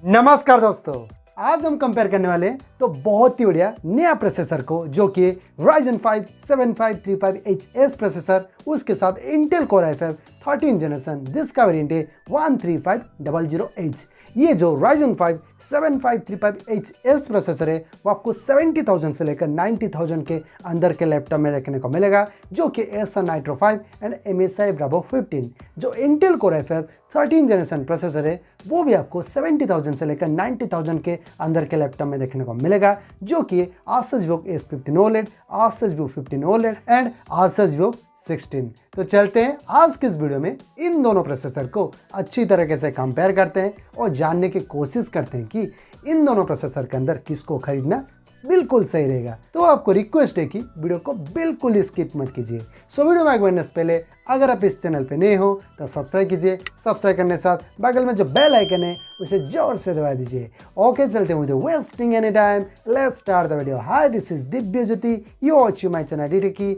नमस्कार दोस्तों, आज हम कंपेयर करने वाले हैं तो बहुत ही बढ़िया नया प्रोसेसर को जो कि Ryzen 5 7535HS प्रोसेसर, उसके साथ Intel Core i5 13 जनरेशन जिसका वेरिएंट है 13500H। ये जो Ryzen 5 7535HS प्रोसेसर है वो आपको 70,000 से लेकर 90,000 के अंदर के लैपटॉप में देखने को मिलेगा, जो कि Acer Nitro 5 and MSI Bravo 15। जो Intel Core i5 13 generation processor है वो भी आपको 70,000 से लेकर 90,000 के अंदर के लैपटॉप में देखने को मिलेगा, जो कि Asus VOOC S15 OLED, Asus VIVO 15 OLED and Asus VIVO 16। तो चलते हैं आज के इस वीडियो में इन दोनों प्रोसेसर को अच्छी तरीके से कंपेयर करते हैं और जानने की कोशिश करते हैं कि इन दोनों प्रोसेसर के अंदर किसको खरीदना बिल्कुल सही रहेगा। तो आपको रिक्वेस्ट है कि वीडियो को बिल्कुल स्किप मत कीजिए। सो वीडियो में आगे बढ़ने से पहले अगर आप इस चैनल पे नए हो तो सब्सक्राइब कीजिए। सब्सक्राइब करने के साथ बगल में जो बेल आइकन है उसे जोर से दबा दीजिए। ओके, चलते हैं with wasting any time, let's start the video. Hi, this is Divya Jyoti, you watch my channel DTechie।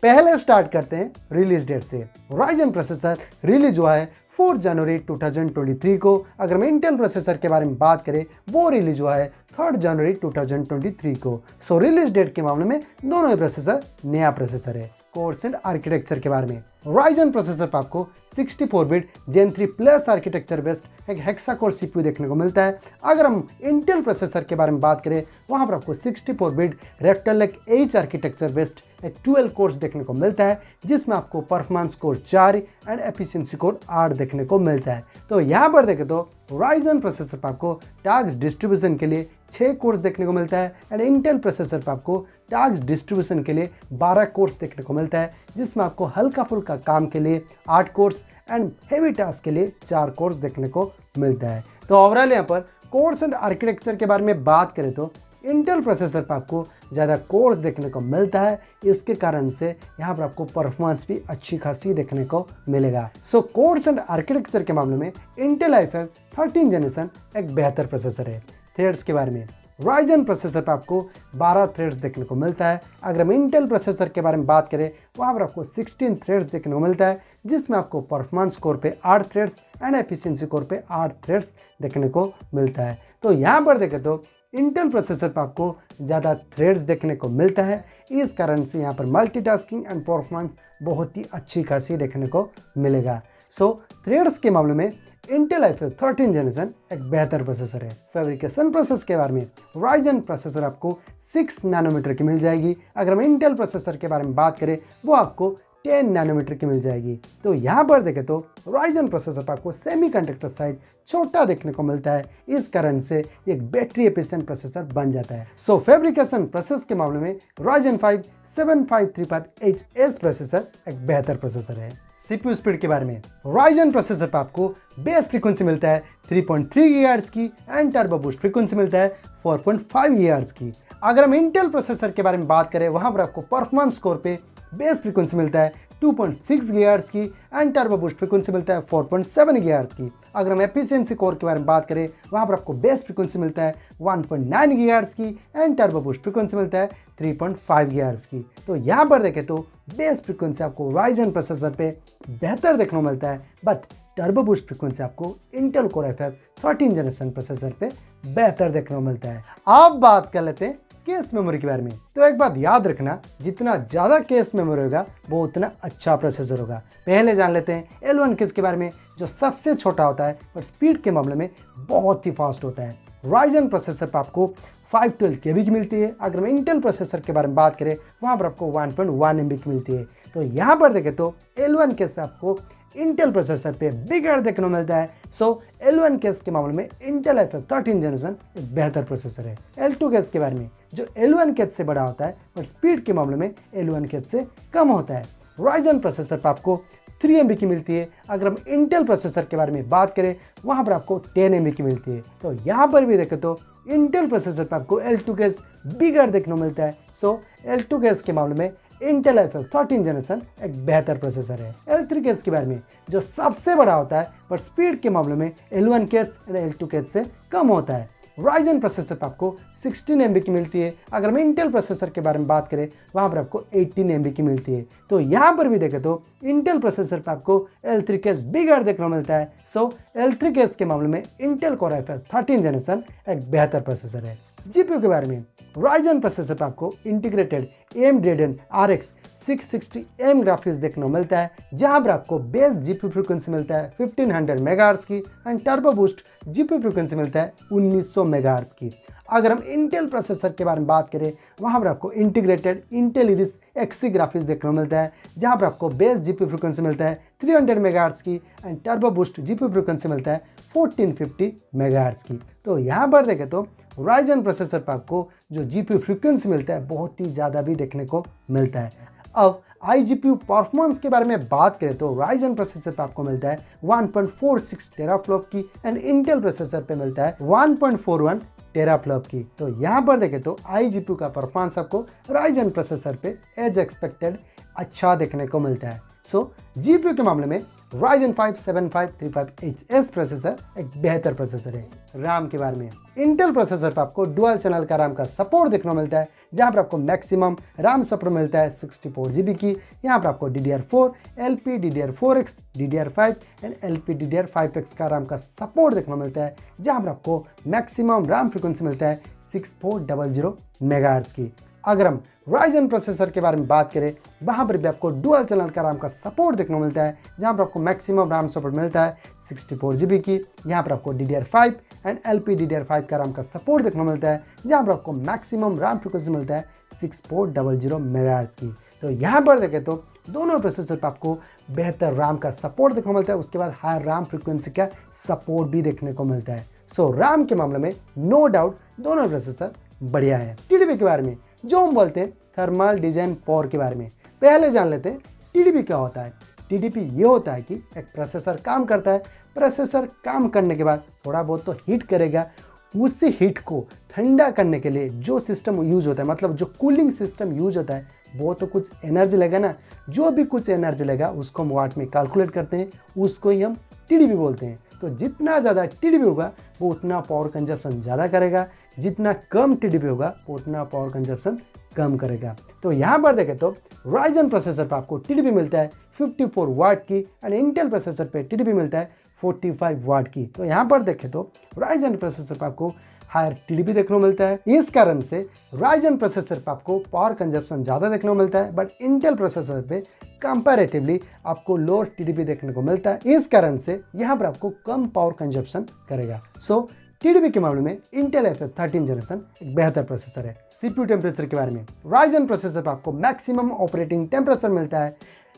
पहले स्टार्ट करते हैं रिलीज डेट से। Ryzen प्रोसेसर रिलीज हुआ है 4 जनवरी 2023 को। अगर हम इंटेल प्रोसेसर के बारे में बात करें वो रिलीज हुआ है 3 जनवरी 2023 को। सो रिलीज डेट के मामले में दोनों ही प्रोसेसर नया प्रोसेसर है। कोर्स एंड आर्किटेक्चर के बारे में Ryzen प्रोसेसर पर आपको 64 bit Gen 3 plus architecture based एक हेक्सा कोर CPU देखने को मिलता है। अगर हम इंटेल प्रोसेसर के बारे में बात करें वहां पर आपको 64 bit Reptile H architecture based एक 12 कोर्स देखने को मिलता है, जिसमें आपको performance core 4 and efficiency core 8 देखने को मिलता है। तो यहाँ पर देखें तो Ryzen प्रोसेसर पर आपको टास्क डिस्ट्रीब्यूशन के लिए 6 कोर्स देखने को मिलता है एंड इंटेल प्रोसेसर पर आपको टास्क डिस्ट्रीब्यूशन के लिए 12 कोर्स देखने को मिलता है, जिसमें आपको हल्का फुल्का काम के लिए 8 कोर्स एंड हेवी टास्क के लिए 4 कोर्स देखने को मिलता है। तो ओवरऑल यहाँ पर कोर्स एंड आर्किटेक्चर के बारे में बात करें तो इंटेल प्रोसेसर पर आपको ज़्यादा कोर्स देखने को मिलता है, इसके कारण से यहाँ पर आपको परफॉर्मेंस भी अच्छी खासी देखने को मिलेगा। सो कोर्स एंड आर्किटेक्चर के मामले में इंटेल i5 13 जनरेशन एक बेहतर प्रोसेसर है। थ्रेड्स के बारे में Ryzen प्रोसेसर पर आपको 12 थ्रेड्स देखने को मिलता है। अगर हम इंटेल प्रोसेसर के बारे में बात करें वहाँ पर आपको 16 थ्रेड्स देखने को मिलता है, जिसमें आपको परफॉर्मेंस कोर पे 8 थ्रेड्स एंड एफिशिएंसी कोर पे 8 थ्रेड्स देखने को मिलता है। तो यहाँ पर देखें तो इंटेल प्रोसेसर पर आपको ज़्यादा थ्रेड्स देखने को मिलता है, इस कारण से यहाँ पर मल्टीटास्किंग एंड परफॉर्मेंस बहुत ही अच्छी खासी देखने को मिलेगा। सो थ्रेड्स के मामले में इंटेल i5 13 जनरेशन एक बेहतर प्रोसेसर है। फैब्रिकेशन प्रोसेस के बारे में Ryzen प्रोसेसर आपको 6 नैनोमीटर की मिल जाएगी। अगर हम इंटेल प्रोसेसर के बारे में बात करें वो आपको 10 नैनोमीटर की मिल जाएगी। तो यहाँ पर देखें तो Ryzen प्रोसेसर पर आपको सेमीकंडक्टर साइज छोटा देखने को मिलता है, इस कारण से एक बैटरी एफिशिएंट प्रोसेसर बन जाता है। सो फैब्रिकेशन प्रोसेस के मामले में Ryzen 5 7535HS प्रोसेसर एक बेहतर प्रोसेसर है। CPU स्पीड के बारे में Ryzen प्रोसेसर पर आपको बेस फ्रीक्वेंसी मिलता है 3.3 GHz की एंड टर्बो बूस्ट फ्रीक्वेंसी मिलता है 4.5 GHz की। अगर हम इंटेल प्रोसेसर के बारे में बात करें वहां पर आपको परफॉर्मेंस कोर पे बेस फ्रीक्वेंसी मिलता है 2.6 GHz की एंड टर्बो बूस्ट फ्रीक्वेंसी मिलता है 4.7 GHz की। अगर हम एफिशिएंसी कोर के बारे में बात करें वहां पर आपको बेस फ्रीक्वेंसी मिलता है 1.9 GHz की एंड टर्बो बूस्ट फ्रीक्वेंसी मिलता है 3.5 GHz की। तो यहाँ पर देखें तो बेस फ्रीक्वेंसी आपको Ryzen प्रोसेसर पे बेहतर देखने को मिलता है, बट टर्बो बूस्ट फ्रीक्वेंसी आपको Intel Core i5 13 generation processor पे बेहतर देखने को मिलता है। अब बात कर लेते हैं केस मेमोरी के बारे में। तो एक बात याद रखना, जितना ज़्यादा केस मेमोरी होगा वो उतना अच्छा प्रोसेसर होगा। पहले जान लेते हैं L1 केस के बारे में, जो सबसे छोटा होता है पर स्पीड के मामले में बहुत ही फास्ट होता है। Ryzen प्रोसेसर पर आपको 512 KB की मिलती है। अगर हम इंटेल प्रोसेसर के बारे में बात करें वहाँ पर आपको 1.1 MB की मिलती है। तो यहाँ पर देखें तो L1 केस आपको इंटेल प्रोसेसर पे बिगड़ देखने को मिलता है। सो L1 केस के मामले में इंटेल i5 13 जनरेशन एक बेहतर प्रोसेसर है। L2 केस के बारे में जो L1 केस से बड़ा होता है पर स्पीड के मामले में L1 केस से कम होता है। Ryzen प्रोसेसर पर आपको 3 MB की मिलती है। अगर हम इंटेल प्रोसेसर के बारे में बात करें वहाँ पर आपको 10 MB की मिलती है। तो यहाँ पर भी देखें तो इंटेल प्रोसेसर पर आपको L2 केस बिगड़ देखने को मिलता है। सो L2 केस के मामले में इंटेल i5 13 जनरेशन एक बेहतर प्रोसेसर है। L3 केस के बारे में जो सबसे बड़ा होता है पर स्पीड के मामले में L1 case and L2 case से कम होता है। राइजन प्रोसेसर पर आपको 16 MB की मिलती है। अगर हम इंटेल प्रोसेसर के बारे में बात करें वहाँ पर आपको 18 MB की मिलती है। तो यहाँ पर भी देखें तो इंटेल प्रोसेसर पर आपको L3 केस बिगड़ देखने को मिलता है। सो L3 केस के मामले में इंटेल कोर i5 13 जनरेशन एक बेहतर प्रोसेसर है। जीपीयू के बारे में राइजन प्रोसेसर पर आपको integrated AMD Radeon RX 660M graphics देखने को मिलता है, जहां पर आपको बेस जीपीयू फ्रीक्वेंसी मिलता है 1500 मेगाहर्ट्ज की and turbo boost GPU frequency मिलता है 1900 मेगाहर्ट्ज की। अगर हम इंटेल प्रोसेसर के बारे में बात करें वहां पर आपको integrated Intel iris Xe graphics देखने को मिलता है, जहां पर आपको बेस जीपीयू फ्रीक्वेंसी मिलता है 300 मेगाहर्ट्ज की and turbo boost GPU frequency मिलता है 1450 मेगाहर्ट्ज की। तो यहाँ पर देखें तो राइजन प्रोसेसर पर आपको जो जीपीयू फ्रीक्वेंसी मिलता है बहुत ही ज़्यादा भी देखने को मिलता है। अब iGPU परफॉर्मेंस के बारे में बात करें तो राइजन प्रोसेसर पर आपको मिलता है 1.46 टेराफ्लॉप की एंड इंटेल प्रोसेसर पे मिलता है 1.41 टेराफ्लॉप की। तो यहाँ पर देखें तो iGPU का परफॉर्मेंस आपको राइजन प्रोसेसर पे एज एक्सपेक्टेड अच्छा देखने को मिलता है। सो जीपीयू के मामले में राइजन 5 7535HS प्रोसेसर एक बेहतर प्रोसेसर है। रैम के बारे में इंटेल प्रोसेसर पर आपको डुअल चैनल का रैम का सपोर्ट देखने को मिलता है, जहां पर आपको मैक्सिमम रैम सपोर्ट मिलता है 64 GB की। यहाँ पर आपको DDR4, LPDDR4X, DDR5 and LPDDR5X का रैम का सपोर्ट देखने को मिलता है, जहां पर आपको मैक्सिमम रैम फ्रिक्वेंसी मिलता है 6400 मेगाहर्ट्ज की। अगर हम राइजन प्रोसेसर के बारे में बात करें वहाँ पर भी आपको डुअल चैनल का रैम का सपोर्ट देखने को मिलता है, जहाँ पर आपको मैक्सिमम रैम सपोर्ट मिलता है 64 GB की। यहाँ पर आपको DDR5 एंड LPDDR5 का रैम का सपोर्ट देखने को मिलता है, जहाँ पर आपको मैक्सिमम रैम फ्रिक्वेंसी मिलता है 6400 मेगाहर्ट्ज की। तो यहाँ पर देखें तो दोनों प्रोसेसर पर आपको बेहतर रैम का सपोर्ट देखने को मिलता है, उसके बाद हाई रैम फ्रिक्वेंसी का सपोर्ट भी देखने को मिलता है। सो रैम के मामले में नो डाउट दोनों प्रोसेसर बढ़िया है। टीडीपी के बारे में जो हम बोलते हैं थर्मल डिजाइन पावर के बारे में पहले जान लेते हैं टीडीपी क्या होता है। टीडीपी ये होता है कि एक प्रोसेसर काम करता है, प्रोसेसर काम करने के बाद थोड़ा बहुत तो हीट करेगा, उसी हीट को ठंडा करने के लिए जो सिस्टम यूज होता है, मतलब जो कूलिंग सिस्टम यूज होता है वो तो कुछ एनर्जी लेगा ना, जो भी कुछ एनर्जी लेगा उसको हम वाट में कैलकुलेट करते हैं, उसको ही हम टीडीपी बोलते हैं। तो जितना ज़्यादा टीडीपी होगा वो उतना पावर कंजप्शन ज़्यादा करेगा, जितना कम टीडीपी होगा वो उतना पावर कंजप्शन कम करेगा। तो यहाँ पर देखें तो राइजन प्रोसेसर पर आपको टीडीपी मिलता है 54 वाट की एंड इंटेल प्रोसेसर पे टीडीपी मिलता है 45 वाट की। तो यहाँ पर देखें तो राइजन प्रोसेसर पर आपको हायर टीडीपी देखने को मिलता है, इस कारण से राइजन प्रोसेसर पर आपको पावर कंजप्शन ज़्यादा देखने को मिलता है, बट इंटेल प्रोसेसर पे कंपैरेटिवली आपको लोअर टीडीपी देखने को मिलता है, इस कारण से यहाँ पर आपको कम पावर कंजप्शन करेगा। सो टीडीपी के मामले में इंटेल FF 13 जनरेशन एक बेहतर प्रोसेसर है। सीपीयू टेम्परेचर के बारे में राइजन प्रोसेसर पर आपको मैक्सिमम ऑपरेटिंग टेम्परेचर मिलता है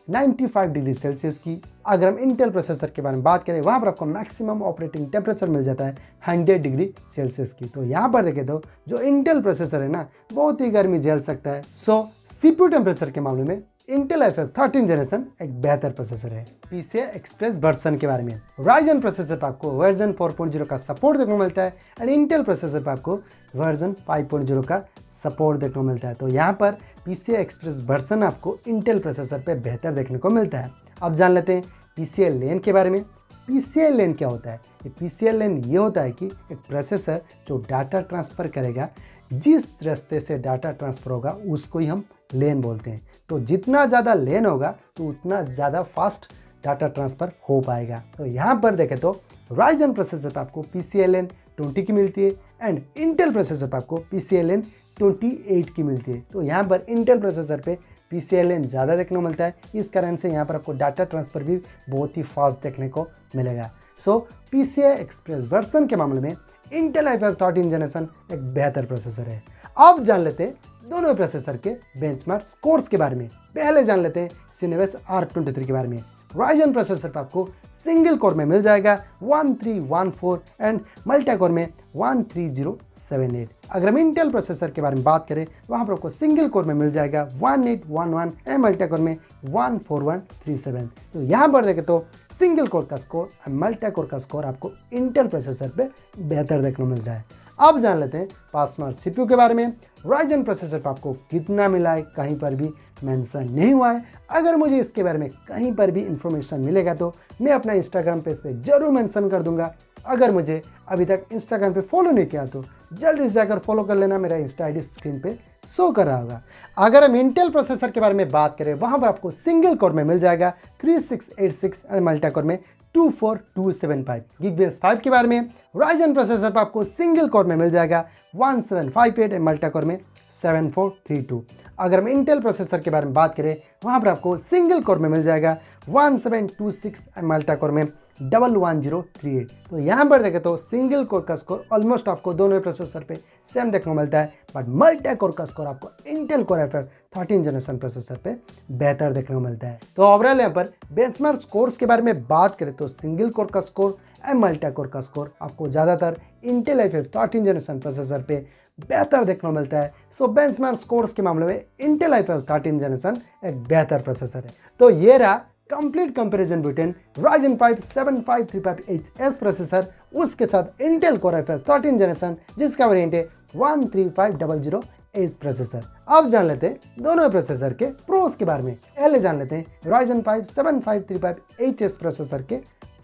95 डिग्री सेल्सियस की। अगर हम इंटेल प्रोसेसर के बारे में बात करें वहाँ पर आपको मैक्सिमम ऑपरेटिंग टेम्परेचर मिल जाता है 100 डिग्री सेल्सियस की। तो यहाँ पर देखें तो जो इंटेल प्रोसेसर है ना बहुत ही गर्मी झेल सकता है। सो सीपीयू टेम्परेचर के मामले में इंटेल FF 13 जनरेशन एक बेहतर प्रोसेसर है। PCI एक्सप्रेस वर्जन के बारे में राइजन प्रोसेसर पर आपको वर्जन 4.0 का सपोर्ट देखने को मिलता है एंड इंटेल प्रोसेसर पर आपको वर्जन 5.0 का सपोर्ट देखने को मिलता है। तो यहाँ पर PCI एक्सप्रेस वर्जन आपको इंटेल प्रोसेसर पे बेहतर देखने को मिलता है। अब जान लेते हैं PCI लेन के बारे में। PCI लेन क्या होता है? ये PCI लेन ये होता है कि एक प्रोसेसर जो डाटा ट्रांसफ़र करेगा, जिस रास्ते से डाटा ट्रांसफ़र होगा उसको ही हम लेन बोलते हैं। तो जितना ज़्यादा लेन होगा तो उतना ज़्यादा फास्ट डाटा ट्रांसफ़र हो पाएगा। तो यहाँ पर देखें तो राइजन प्रोसेसर पर आपको PCI लेन 20 की मिलती है एंड इंटेल प्रोसेसर पर आपको PCI लेन 28 की मिलती है। तो यहाँ पर इंटेल प्रोसेसर पे PCI लेन ज़्यादा देखने को मिलता है, इस कारण से यहाँ पर आपको डाटा ट्रांसफ़र भी बहुत ही फास्ट देखने को मिलेगा। सो PCI एक्सप्रेस वर्जन के मामले में इंटेल FF 13 जनरेशन एक बेहतर प्रोसेसर है। अब जान लेते हैं दोनों प्रोसेसर के बेंचमार्क स्कोर्स के बारे में। पहले जान लेते हैं सिनेवेस R23 के बारे में। राइजन प्रोसेसर पर आपको सिंगल कोर में मिल जाएगा 1314 एंड मल्टी कोर में 13078। अगर हम इंटेल प्रोसेसर के बारे में बात करें वहाँ पर आपको सिंगल कोर में मिल जाएगा 1811 एंड मल्टी कोर में 14137। तो यहाँ पर देखें तो सिंगल कोर का स्कोर और मल्टी कोर का स्कोर आपको इंटेल प्रोसेसर पे बेहतर देखने को मिल रहा है। अब जान लेते हैं पासमार्क सीपीयू के बारे में। राइजन प्रोसेसर पर आपको कितना मिला है कहीं पर भी मेंशन नहीं हुआ है। अगर मुझे इसके बारे में कहीं पर भी इंफॉर्मेशन मिलेगा तो मैं अपना इंस्टाग्राम पेज पे जरूर मेंशन कर दूंगा। अगर मुझे अभी तक इंस्टाग्राम पे फॉलो नहीं किया तो जल्दी से जाकर फॉलो कर लेना, मेरा इंस्टा आईडी स्क्रीन पे शो कर रहा होगा। अगर हम इंटेल प्रोसेसर के बारे में बात करें, वहां पर आपको सिंगल कोर में मिल जाएगा 3686 और मल्टी कोर में 24275। गीगाबेस 5 के बारे में राइजन प्रोसेसर पर आपको सिंगल कोर में मिल जाएगा 1758 और मल्टी कोर में 7432। अगर हम इंटेल प्रोसेसर के बारे में बात करें, वहां पर आपको सिंगल कोर में मिल जाएगा 1726 और मल्टी कोर में 11038। तो यहाँ पर देखें तो सिंगल कोर का स्कोर ऑलमोस्ट आपको दोनों प्रोसेसर पे सेम देखने को मिलता है, बट मल्टी कोर का स्कोर आपको Intel core i5 13 generation processor पे बेहतर देखने को मिलता है। तो ओवरऑल यहाँ पर बेंचमार्क स्कोर्स के बारे में बात करें तो सिंगल कोर का स्कोर और मल्टी कोर का स्कोर आपको ज़्यादातर इंटेल i5 13 जनरेशन प्रोसेसर पे बेहतर देखने को मिलता है। सो बेंचमार्क स्कोर्स के मामले में इंटेल i5 13 जनरेशन एक बेहतर प्रोसेसर है। तो ये रहा complete comparison between Ryzen 5 7535HS processor उसके साथ इंटेल Core i5 13 जनरेशन जिसका वेरिएंट है 13500H प्रोसेसर। अब जान लेते हैं दोनों प्रोसेसर के प्रोस के बारे में। पहले जान लेते हैं Ryzen 5 7535HS प्रोसेसर के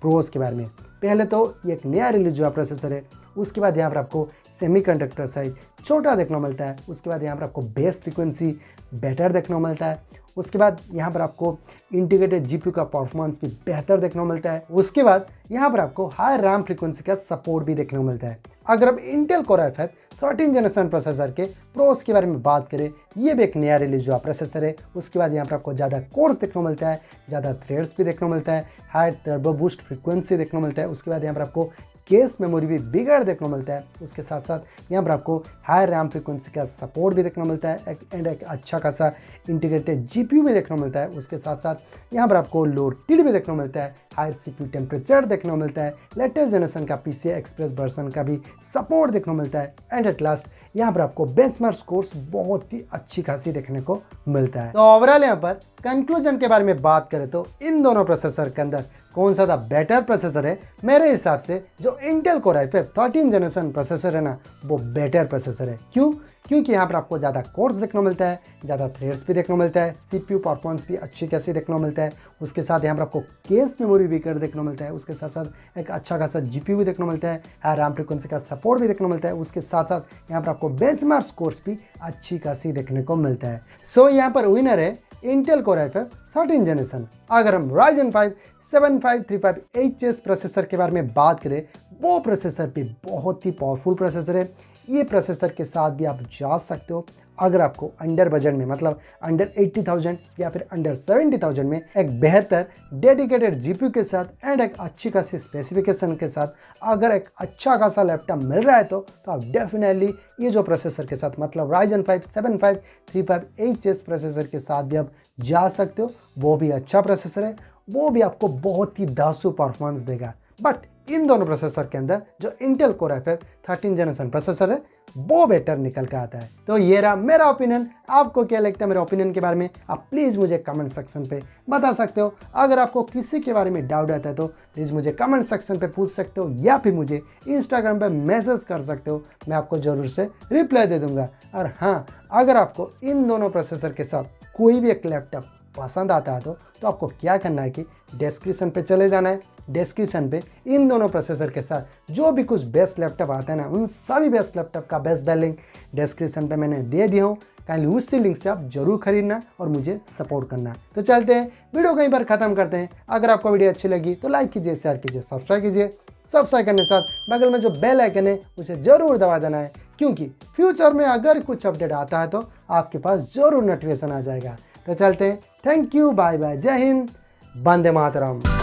प्रोस के बारे में। पहले तो ये एक नया रिलीज हुआ प्रोसेसर है, उसके बाद यहाँ पर आपको सेमीकंडक्टर साइज छोटा देखने को मिलता है, उसके बाद यहाँ पर आपको बेस फ्रीक्वेंसी बेटर देखने को मिलता है, उसके बाद यहाँ पर आपको इंटीग्रेटेड जीपीयू का परफॉर्मेंस भी बेहतर देखने को मिलता है, उसके बाद यहाँ पर आपको हाई रैम फ्रीक्वेंसी का सपोर्ट भी देखने को मिलता है। अगर हम Intel Core i5 13 generation processor के प्रोस के बारे में बात करें, ये भी एक नया रिलीज हुआ प्रोसेसर है। उसके बाद यहाँ पर आपको ज़्यादा कोर्स देखने को मिलता है, ज़्यादा थ्रेड्स भी देखने को मिलता है, हाई टर्बो बूस्ट फ्रीक्वेंसी देखने को मिलता है, उसके बाद यहाँ पर आपको केस मेमोरी भी बिगड़ देखने को मिलता है, उसके साथ साथ यहाँ पर आपको हाई रैम फ्रीक्वेंसी का सपोर्ट भी देखने को मिलता है एंड एक अच्छा खासा इंटीग्रेटेड जीपीयू भी देखने को मिलता है। उसके साथ साथ यहाँ पर आपको लो टिड भी देखने को मिलता है, हाई सीपीयू टेम्परेचर देखने को मिलता है, लेटेस्ट जनरेशन का PCI एक्सप्रेस वर्जन का भी सपोर्ट देखने को मिलता है एंड एट लास्ट यहाँ पर आपको बेंचमार्क स्कोर्स बहुत ही अच्छी खासी देखने को मिलता है। तो ओवरऑल यहाँ पर कंक्लूजन के बारे में बात करें तो इन दोनों प्रोसेसर के अंदर कौन सा था बेटर प्रोसेसर है, मेरे हिसाब से जो Intel Core i5 13 generation processor है ना, वो बेटर प्रोसेसर है। क्यों? क्योंकि यहाँ पर आपको ज़्यादा कोर्स देखने को मिलता है, ज़्यादा थ्रेड्स भी देखने को मिलता है, CPU परफॉर्मेंस भी अच्छी खासी देखने को मिलता है, उसके साथ यहाँ पर आपको केस मेमोरी भी कर देखने को मिलता है, उसके साथ साथ एक अच्छा खासा GPU भी देखने को मिलता है, हाई रैम फ्रीक्वेंसी का सपोर्ट भी देखने को मिलता है, उसके साथ साथ यहाँ पर आपको बेंचमार्क स्कोर्स भी अच्छी खासी देखने को मिलता है। सो यहाँ पर विनर है इंटेल Core i5 13 जनरेशन। अगर हम Ryzen 5 7535HS प्रोसेसर के बारे में बात करें, वो प्रोसेसर भी बहुत ही पावरफुल प्रोसेसर है। ये प्रोसेसर के साथ भी आप जा सकते हो अगर आपको अंडर बजट में, मतलब अंडर 80,000 या फिर अंडर 70,000 में एक बेहतर डेडिकेटेड जीपीयू के साथ एंड एक अच्छी खासी स्पेसिफिकेशन के साथ अगर एक अच्छा खासा लैपटॉप मिल रहा है तो आप डेफिनेटली ये जो प्रोसेसर के साथ, मतलब Ryzen 5 7535HS प्रोसेसर के साथ भी आप जा सकते हो। वो भी अच्छा प्रोसेसर है, वो भी आपको बहुत ही दासू परफॉर्मेंस देगा। बट इन दोनों प्रोसेसर के अंदर जो Intel Core i5 13 generation processor है वो बेटर निकल कर आता है। तो ये रहा मेरा ओपिनियन। आपको क्या लगता है मेरे ओपिनियन के बारे में, आप प्लीज़ मुझे कमेंट सेक्शन पे बता सकते हो। अगर आपको किसी के बारे में डाउट आता है तो प्लीज़ मुझे कमेंट सेक्शन पे पूछ सकते हो या फिर मुझे इंस्टाग्राम पे मैसेज कर सकते हो, मैं आपको ज़रूर से रिप्लाई दे दूंगा। और हाँ, अगर आपको इन दोनों प्रोसेसर के साथ कोई भी एक लैपटॉप पसंद आता है तो आपको क्या करना है कि डिस्क्रिप्शन पे चले जाना है। डिस्क्रिप्शन पे इन दोनों प्रोसेसर के साथ जो भी कुछ बेस्ट लैपटॉप आता है ना, उन सभी बेस्ट लैपटॉप का बेस्ट लिंक डिस्क्रिप्शन पे मैंने दे दिया हूँ। काइंडली उसी लिंक से आप जरूर खरीदना और मुझे सपोर्ट करना। तो चलते हैं, वीडियो कहीं पर ख़त्म करते हैं। अगर आपको वीडियो अच्छी लगी तो लाइक कीजिए, शेयर कीजिए, सब्सक्राइब कीजिए। सब्सक्राइब करने के साथ बगल में जो बेल आइकन है उसे ज़रूर दबा देना है, क्योंकि फ्यूचर में अगर कुछ अपडेट आता है तो आपके पास ज़रूर नोटिफिकेशन आ जाएगा। तो चलते हैं, थैंक यू, बाय बाय, जय हिंद, वंदे मातरम।